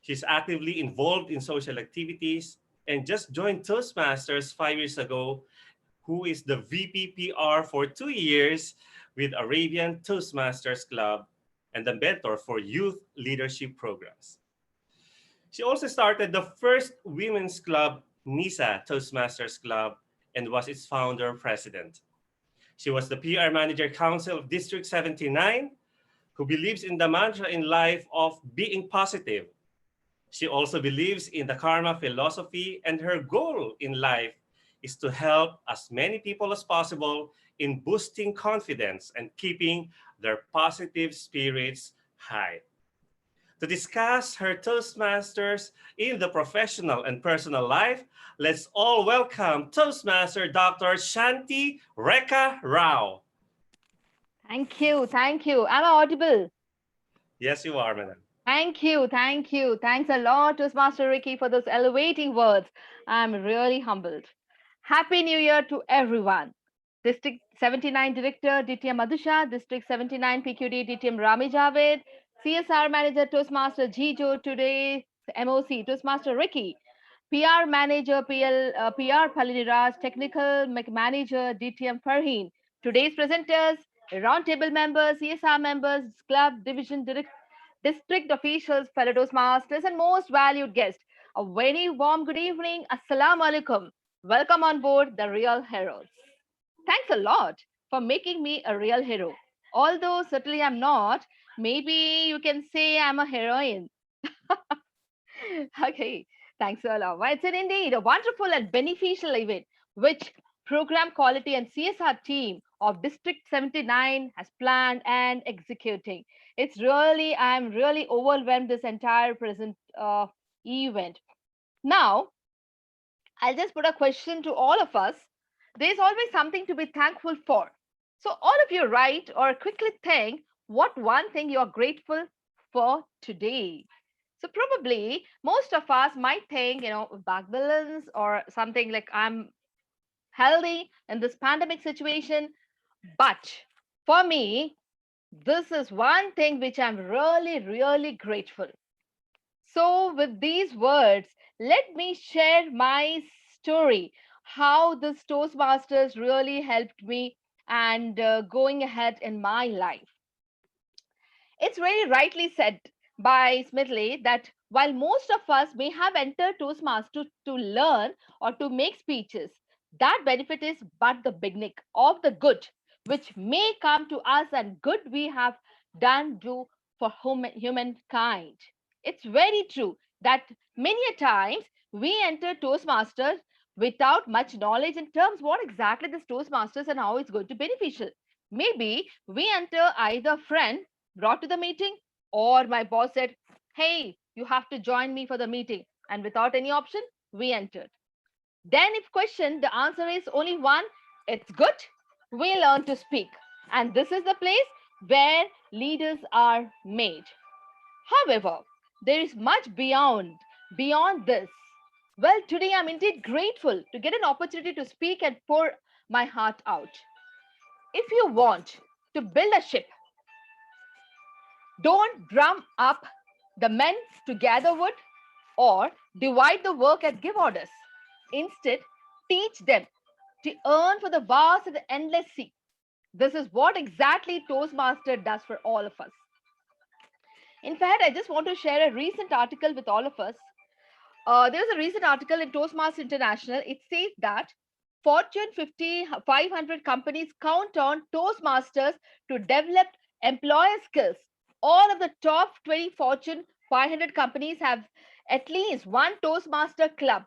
She's actively involved in social activities and just joined Toastmasters 5 years ago, who is the VPPR for 2 years with Arabian Toastmasters Club and the mentor for youth leadership programs. She also started the first women's club, NISA Toastmasters Club, and was its founder president. She was the PR Manager Council of District 79, who believes in the mantra in life of being positive. She also believes in the karma philosophy, and her goal in life is to help as many people as possible in boosting confidence and keeping their positive spirits high. To discuss her Toastmasters in the professional and personal life, let's all welcome Toastmaster Dr. Shanti Rekha Rao. Thank you. Thank you. Am I audible? Yes, you are, madam. Thank you. Thank you. Thanks a lot, Toastmaster Ricky, for those elevating words. I'm really humbled. Happy New Year to everyone. District 79 Director DTM Madhusha, District 79 PQD DTM Rami Javed, CSR Manager Toastmaster Jijo, today MOC Toastmaster Ricky, PR Manager PR Paliniraj, Technical Manager DTM Farheen. Today's presenters, roundtable members, CSR members, club division district officials, fellow Toastmasters, and most valued guests. A very warm good evening. Assalamu alaikum. Welcome on board the Real Heroes. Thanks a lot for making me a real hero. Although certainly I'm not, maybe you can say I'm a heroine. Okay, thanks a lot. Well, it's indeed a wonderful and beneficial event which program quality and CSR team of District 79 has planned and executing. I'm really overwhelmed this entire present event. Now, I'll just put a question to all of us. There's always something to be thankful for. So all of you write or quickly think what one thing you're grateful for today. So probably most of us might think, back balance or something like I'm healthy in this pandemic situation. But for me, this is one thing which I'm really, really grateful. So with these words, let me share my story, how this Toastmasters really helped me and going ahead in my life. It's very rightly said by Smithley that while most of us may have entered Toastmasters to learn or to make speeches, that benefit is but the beginning of the good which may come to us and good we have done do for humankind. It's very true that many a times we enter Toastmasters without much knowledge in terms what exactly this Toastmasters and how it's going to beneficial. Maybe we enter either friend brought to the meeting, or my boss said, hey, you have to join me for the meeting. And without any option, we entered. Then, if questioned, the answer is only one, it's good. We learn to speak. And this is the place where leaders are made. However, there is much beyond this. Well, today I'm indeed grateful to get an opportunity to speak and pour my heart out. If you want to build a ship, don't drum up the men to gather wood or divide the work and give orders. Instead, teach them to earn for the vast and the endless sea. This is what exactly Toastmaster does for all of us. In fact, I just want to share a recent article with all of us. There's a recent article in Toastmasters International. It says that Fortune 50, 500 companies count on Toastmasters to develop employer skills. All of the top 20 Fortune 500 companies have at least one Toastmaster club,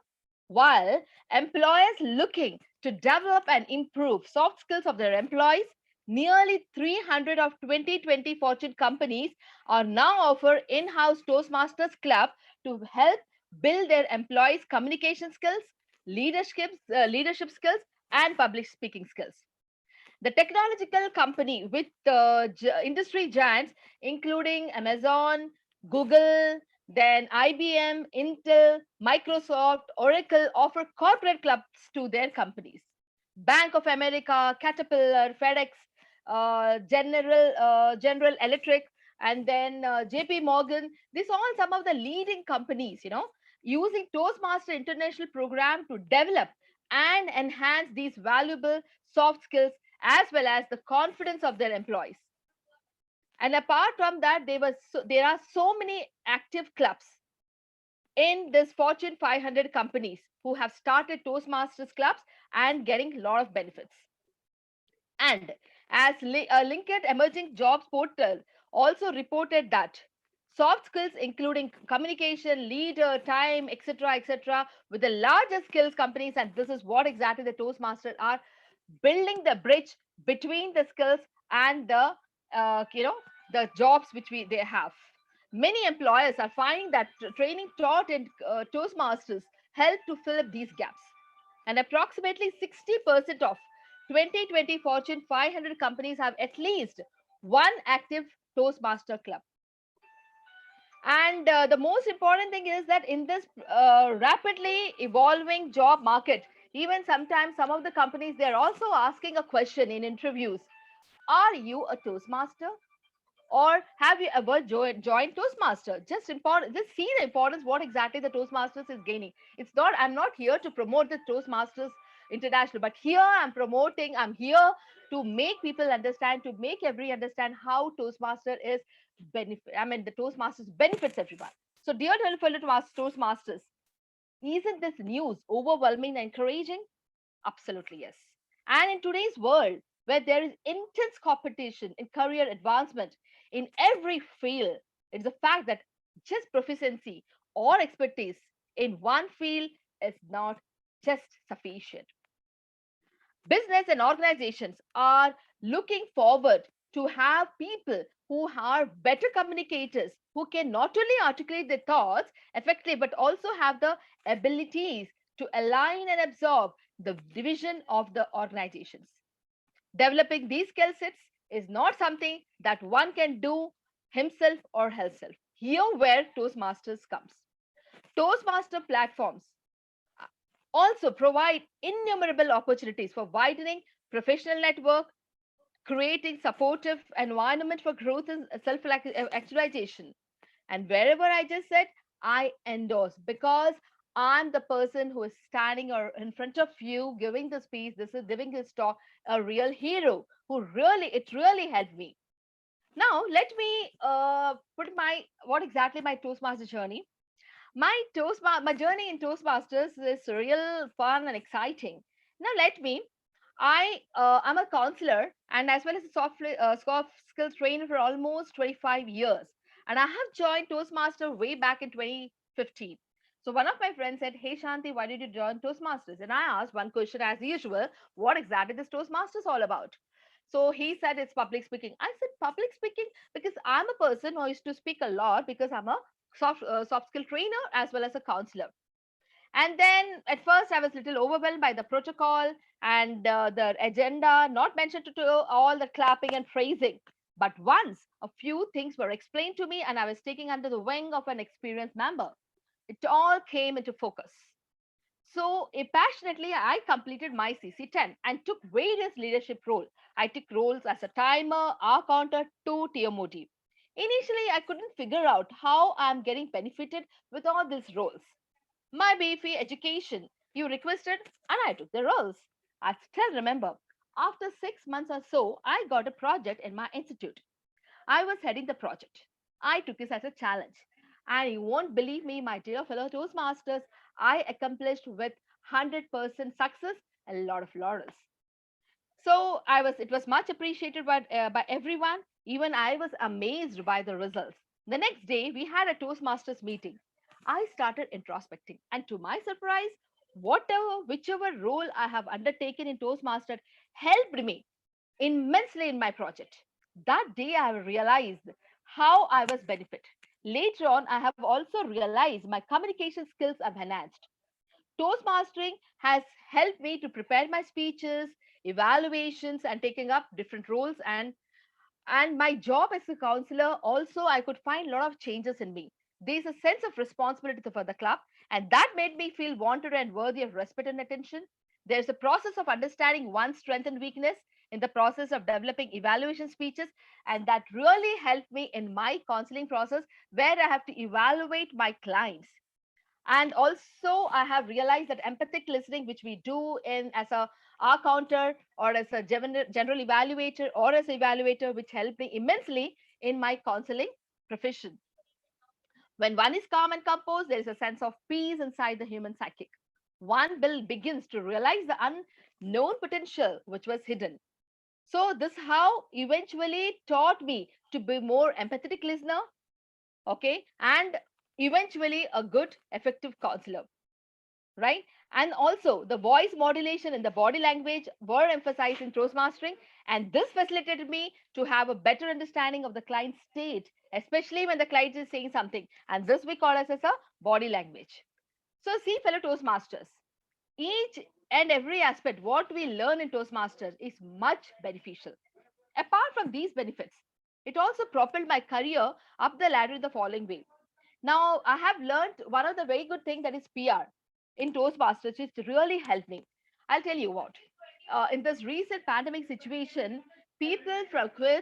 while employers looking to develop and improve soft skills of their employees, nearly 300 of 2020 Fortune companies are now offer in-house Toastmasters club to help build their employees' communication skills, leadership skills, and public speaking skills. The technological company with industry giants, including Amazon, Google, then IBM, Intel, Microsoft, Oracle, offer corporate clubs to their companies. Bank of America, Caterpillar, FedEx, General Electric, and then JP Morgan. These are all some of the leading companies, using Toastmaster International program to develop and enhance these valuable soft skills as well as the confidence of their employees. And apart from that, there are so many active clubs in this Fortune 500 companies who have started Toastmasters clubs and getting a lot of benefits. And as LinkedIn Emerging Jobs portal also reported that soft skills, including communication, leader, time, etc., with the largest skills companies, and this is what exactly the Toastmasters are building the bridge between the skills and the jobs which they have. Many employers are finding that training taught in Toastmasters help to fill up these gaps, and approximately 60% of 2020 Fortune 500 companies have at least one active Toastmaster club. And the most important thing is that in this rapidly evolving job market, even sometimes some of the companies, they're also asking a question in interviews. Are you a Toastmaster? Or have you ever joined Toastmaster? Just see the importance what exactly the Toastmasters is gaining. It's not, I'm not here to promote the Toastmasters International, but here I'm here to make people understand, to make every understand how Toastmaster is the Toastmasters benefits everyone. So dear fellow Toastmasters, isn't this news overwhelming and encouraging? Absolutely yes. And in today's world, where there is intense competition in career advancement in every field, it's a fact that just proficiency or expertise in one field is not just sufficient. Business and organizations are looking forward to have people who are better communicators, who can not only articulate their thoughts effectively, but also have the abilities to align and absorb the division of the organizations. Developing these skill sets is not something that one can do himself or herself. Here where Toastmasters comes. Toastmaster platforms also provide innumerable opportunities for widening professional network, creating supportive environment for growth and self-actualization. And wherever I just said, I endorse, because I'm the person who is standing or in front of you giving the speech. This is giving this talk, a real hero who it really helped me. Now, let me put what exactly my Toastmaster journey. My journey in Toastmasters is real fun and exciting. Now, I'm a counselor and as well as a soft skills trainer for almost 25 years. And I have joined Toastmaster way back in 2015. So one of my friends said, "Hey Shanti, why did you join Toastmasters?" And I asked one question as usual, what exactly this Toastmasters all about? So he said it's public speaking. I said public speaking because I'm a person who used to speak a lot because I'm a soft skill trainer as well as a counselor. And then at first I was a little overwhelmed by the protocol and the agenda, not mentioned to all the clapping and phrasing. But once a few things were explained to me and I was taking under the wing of an experienced member, it all came into focus. So passionately, I completed my CC10 and took various leadership roles. I took roles as a timer, R counter to TMOD. Initially, I couldn't figure out how I'm getting benefited with all these roles. My BFE education, you requested, and I took the roles. I still remember, after 6 months or so, I got a project in my institute. I was heading the project. I took it as a challenge. And you won't believe me, my dear fellow Toastmasters, I accomplished with 100% success and a lot of laurels. So it was much appreciated by everyone. Even I was amazed by the results. The next day, we had a Toastmasters meeting. I started introspecting, and to my surprise, whichever role I have undertaken in Toastmaster helped me immensely in my project. That day, I realized how I was benefit. Later on, I have also realized my communication skills have enhanced. Toastmastering has helped me to prepare my speeches, evaluations, and taking up different roles. And my job as a counselor also, I could find a lot of changes in me. There's a sense of responsibility for the club, and that made me feel wanted and worthy of respect and attention. There's a process of understanding one's strength and weakness in the process of developing evaluation speeches, and that really helped me in my counseling process, where I have to evaluate my clients. And also I have realized that empathic listening, which we do in as a R counter or as a general evaluator or as an evaluator, which helped me immensely in my counseling profession. When one is calm and composed, there is a sense of peace inside the human psychic. One begins to realize the unknown potential which was hidden. So this how eventually taught me to be more empathetic listener, okay, and eventually a good effective counselor, right? And also the voice modulation and the body language were emphasized in Toastmastering, and this facilitated me to have a better understanding of the client's state, especially when the client is saying something, and this we call as a body language. So see, fellow Toastmasters, each and every aspect what we learn in Toastmasters is much beneficial. Apart from these benefits, it also propelled my career up the ladder in the following way. Now, I have learned one of the very good thing, that is PR in Toastmasters, which really helped me. I'll tell you what. In this recent pandemic situation, people from Kuwait,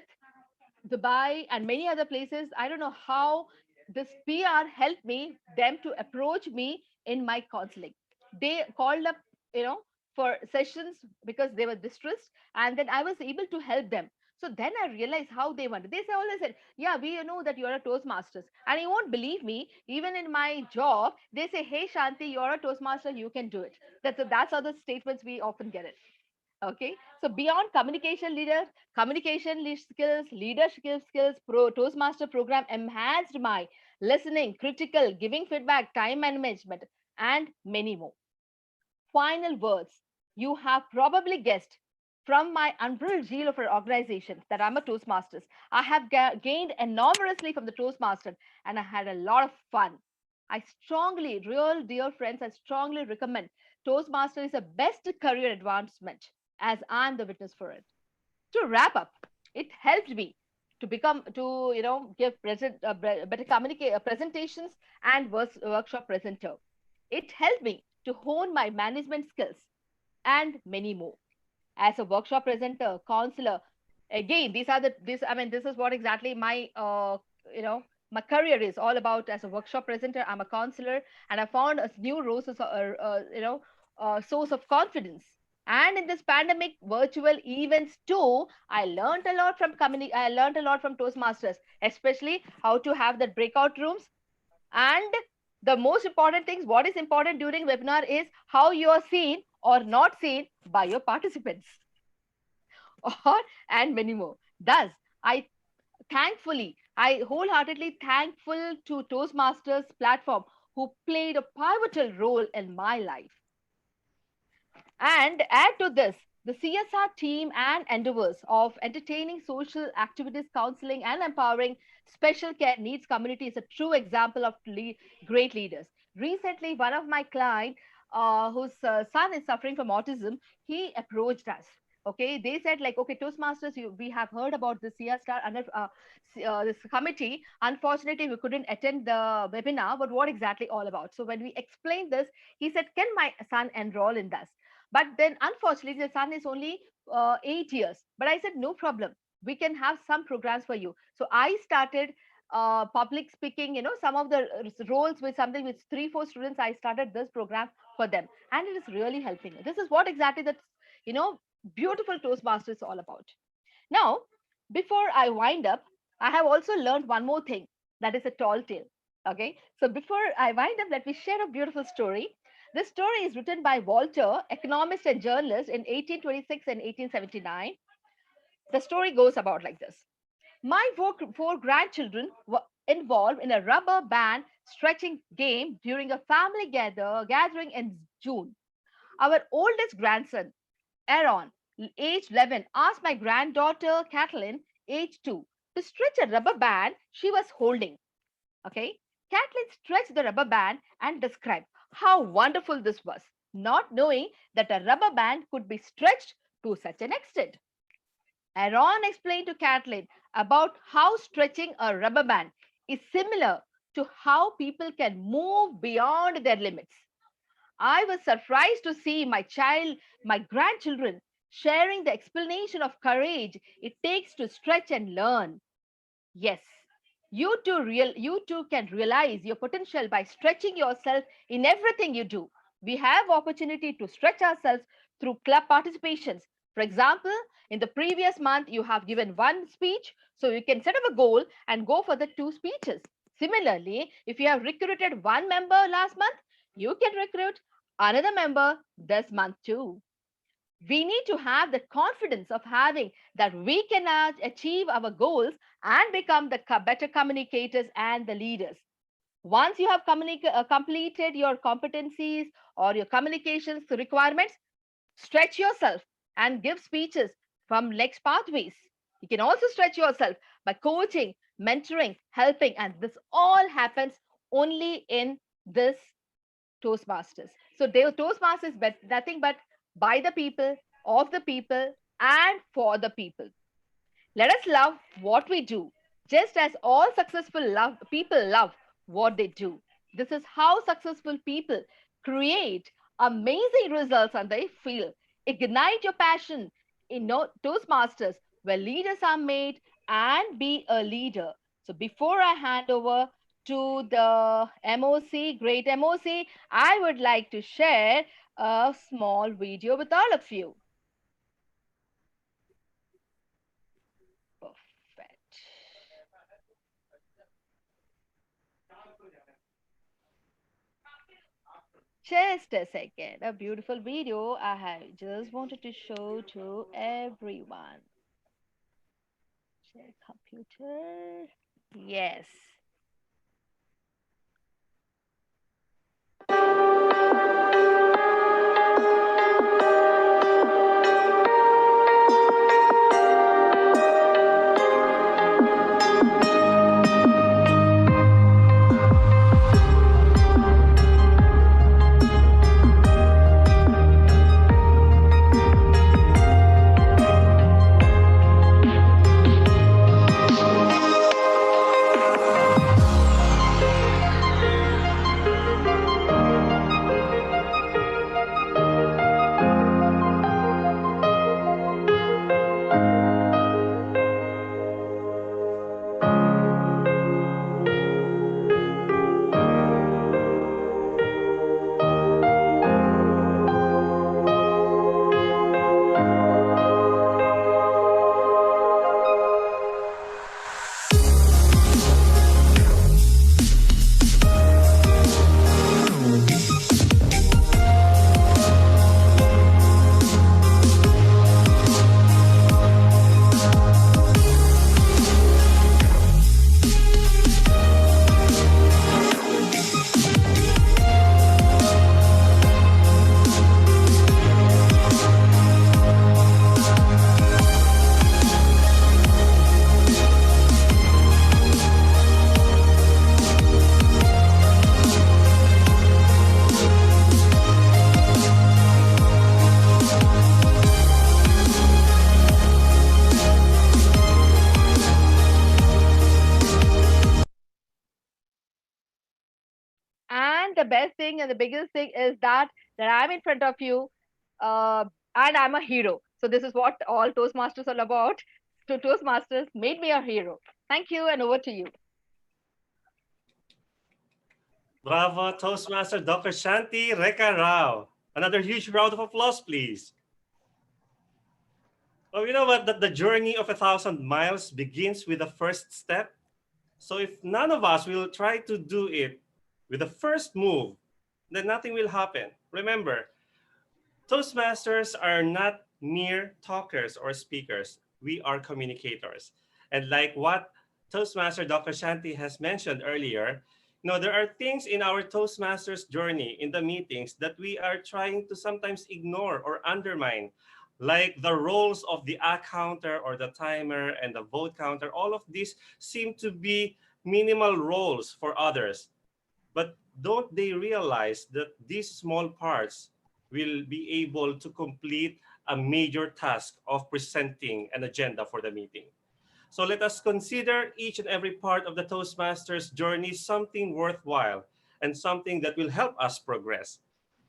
Dubai, and many other places, I don't know how this PR helped me, them to approach me in my counseling. They called up, you know, for sessions because they were distressed, and then I was able to help them. So then I realized how they wanted. They say always said, "Yeah, we know that you are a Toastmasters," and you won't believe me. Even in my job, they say, "Hey, Shanti, you're a Toastmaster. You can do it." That's how the statements we often get it. Okay, so beyond skills, leadership skills, Toastmaster program enhanced my listening, critical, giving feedback, time management, and many more. Final words. You have probably guessed from my unbridled zeal of our organization that I'm a Toastmasters. I have gained enormously from the Toastmaster, and I had a lot of fun. I strongly, real dear friends, I strongly recommend Toastmaster is the best career advancement, as I'm the witness for it. To wrap up, it helped me to become to give better communicate presentations and workshop presenter. It helped me to hone my management skills and many more. As a workshop presenter, counselor, again, this is what exactly my you know my career is all about. As a workshop presenter, I'm a counselor, and I found a new source of confidence. And in this pandemic virtual events too, I learned a lot from Toastmasters, especially how to have the breakout rooms. And the most important things, what is important during webinar is how you are seen or not seen by your participants, or and many more. Thus, I wholeheartedly thankful to Toastmasters platform, who played a pivotal role in my life. And add to this, the CSR team and endeavors of entertaining social activities, counseling, and empowering special care needs community is a true example of great leaders. Recently, one of my clients, whose son is suffering from autism, he approached us. Okay, they said like, okay, Toastmasters, we have heard about the CSR under this committee. Unfortunately, we couldn't attend the webinar, but what exactly all about? So when we explained this, he said, "Can my son enroll in this?" But then, unfortunately, the son is only 8 years. But I said, no problem. We can have some programs for you. So I started public speaking, some of the roles with something with 3, 4 students. I started this program for them. And it is really helping. This is what exactly that, beautiful Toastmasters is all about. Now, before I wind up, I have also learned one more thing, that is a tall tale. Okay. So before I wind up, let me share a beautiful story. This story is written by Walter, economist and journalist, in 1826 and 1879. The story goes about like this. My four grandchildren were involved in a rubber band stretching game during a family gathering in June. Our oldest grandson, Aaron, age 11, asked my granddaughter, Kathleen, age 2, to stretch a rubber band she was holding. Okay. Kathleen stretched the rubber band and described how wonderful this was, not knowing that a rubber band could be stretched to such an extent. Aaron explained to Kathleen about how stretching a rubber band is similar to how people can move beyond their limits. I was surprised to see my grandchildren, sharing the explanation of courage it takes to stretch and learn. Yes, you too can realize your potential by stretching yourself in everything you do. We have opportunity to stretch ourselves through club participations. For example, in the previous month, you have given one speech, so you can set up a goal and go for the two speeches. Similarly, if you have recruited one member last month, you can recruit another member this month too. We need to have the confidence of having that we can achieve our goals and become the better communicators and the leaders. Once you have completed your competencies or your communications requirements, stretch yourself and give speeches from next pathways. You can also stretch yourself by coaching, mentoring, helping, and this all happens only in this Toastmasters. So Toastmasters is nothing but by the people, of the people, and for the people. Let us love what we do, just as all people love what they do. This is how successful people create amazing results on the field. Ignite your passion in Toastmasters, where leaders are made, and be a leader. So before I hand over to the MOC, great MOC, I would like to share a small video with all of you. Perfect. Just a second. A beautiful video I have just wanted to show to everyone. Share computer. Yes. And the best thing and the biggest thing is that I'm in front of you, and I'm a hero. So this is what all Toastmasters are about. So Toastmasters made me a hero. Thank you, and over to you. Bravo, Toastmaster Dr. Shanti Rekha Rao. Another huge round of applause, please. Well, you know what? That the journey of 1,000 miles begins with the first step. So if none of us will try to do it with the first move, then nothing will happen. Remember, Toastmasters are not mere talkers or speakers. We are communicators. And like what Toastmaster Dr. Shanti has mentioned earlier, there are things in our Toastmasters journey in the meetings that we are trying to sometimes ignore or undermine, like the roles of the counter or the timer and the vote counter. All of these seem to be minimal roles for others. But don't they realize that these small parts will be able to complete a major task of presenting an agenda for the meeting? So let us consider each and every part of the Toastmasters journey something worthwhile and something that will help us progress.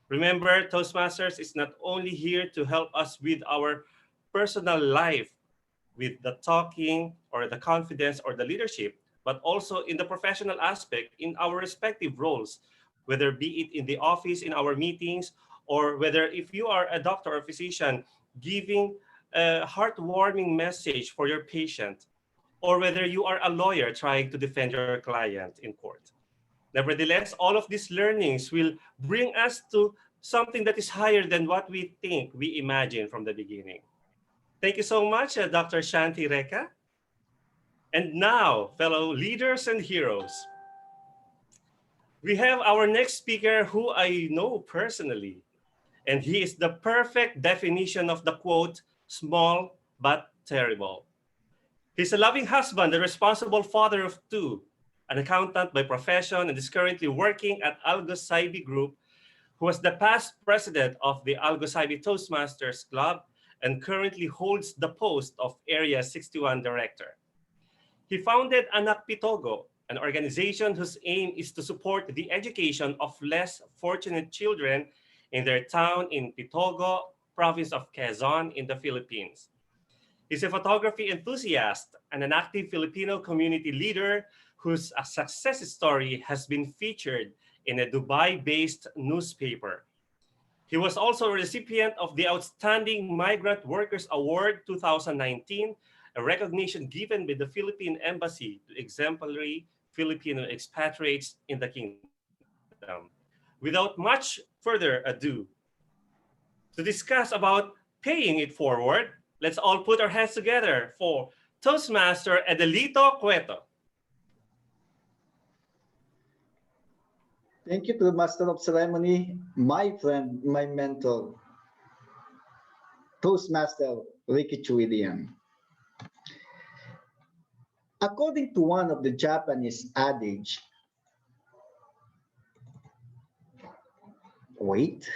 Remember, Toastmasters is not only here to help us with our personal life, with the talking or the confidence or the leadership, but also in the professional aspect in our respective roles, whether be it in the office, in our meetings, or whether if you are a doctor or physician giving a heartwarming message for your patient, or whether you are a lawyer trying to defend your client in court. Nevertheless, all of these learnings will bring us to something that is higher than what we think we imagined from the beginning. Thank you so much, Dr. Shanti Reka. And now, fellow leaders and heroes, we have our next speaker who I know personally, and he is the perfect definition of the quote, small but terrible. He's a loving husband, a responsible father of two, an accountant by profession, and is currently working at Algo-Saibi Group, who was the past president of the Algo-Saibi Toastmasters Club and currently holds the post of Area 61 Director. He founded Anak Pitogo, an organization whose aim is to support the education of less fortunate children in their town in Pitogo, province of Quezon in the Philippines. He's a photography enthusiast and an active Filipino community leader whose success story has been featured in a Dubai-based newspaper. He was also a recipient of the Outstanding Migrant Workers Award 2019, a recognition given by the Philippine Embassy to exemplary Filipino expatriates in the kingdom. Without much further ado, to discuss about paying it forward, let's all put our hands together for Toastmaster Adelito Cueto. Thank you to the Master of Ceremony, my friend, my mentor, Toastmaster Ricky Chuidian. According to one of the Japanese adage, wait.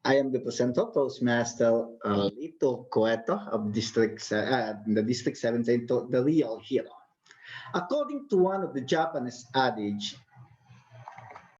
I am the presenter, Toastmaster Lito Cueto of the District 17, the real hero. According to one of the Japanese adage,